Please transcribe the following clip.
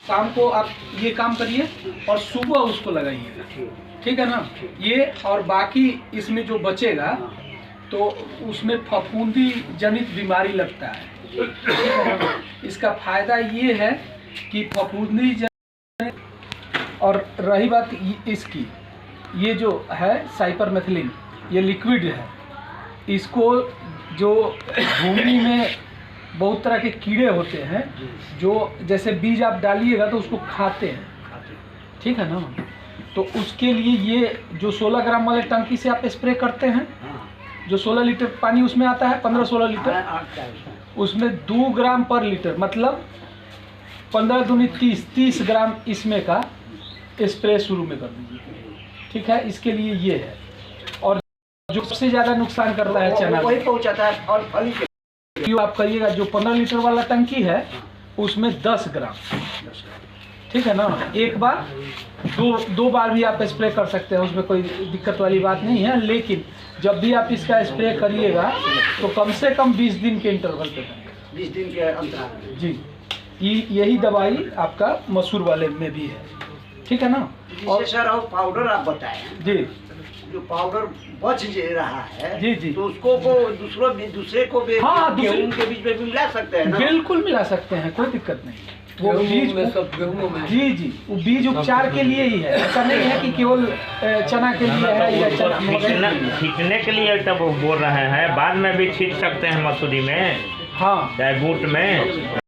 शाम को आप ये काम करिए और सुबह उसको लगाइएगा, ठीक है ना। ये और बाकी इसमें जो बचेगा तो उसमें फफूंदी जनित बीमारी लगता है, ठीक है ना? इसका फायदा ये है कि फफूंदी जनित, और रही बात इसकी, ये जो है साइपरमेथ्रिन, ये लिक्विड है। इसको जो भूमि में बहुत तरह के कीड़े होते हैं जो जैसे बीज आप डालिएगा तो उसको खाते हैं, ठीक है ना। तो उसके लिए ये जो 16 ग्राम वाले टंकी से आप स्प्रे करते हैं, जो 16 लीटर पानी उसमें आता है, 15-16 लीटर, उसमें 2 ग्राम पर लीटर, मतलब 15 दूनी 30 ग्राम इसमें का स्प्रे शुरू में कर दीजिए, ठीक है। इसके लिए ये है। और जो सबसे ज़्यादा नुकसान करता है चना, वही पहुंचाता है। और फली जो आप करिएगा, जो 15 लीटर वाला टंकी है उसमें 10 ग्राम, ठीक है ना। एक बार दो बार भी आप स्प्रे कर सकते हैं, उसमें कोई दिक्कत वाली बात नहीं है। लेकिन जब भी आप इसका स्प्रे करिएगा तो कम से कम 20 दिन के इंटरवल पे करें, 20 दिन के अंतराल जी। यही दवाई आपका मसूर वाले में भी है, ठीक है ना। और सर और पाउडर आप बताएं जी, जो पाउडर बच रहा है जी जी, तो उसको दूसरे को भी हाँ, गेहूं के बीच में भी मिला सकते हैं ना? बिल्कुल मिला सकते हैं, कोई दिक्कत नहीं। वो बीज में सब गेहूं में जी, वो बीज उपचार के लिए ही है, ऐसा नहीं है कि केवल चना के लिए है या चना छींटने के लिए तब बोल रहे हैं, बाद में भी छींट सकते हैं मसूरी में, हाँ, चाहे बूट में।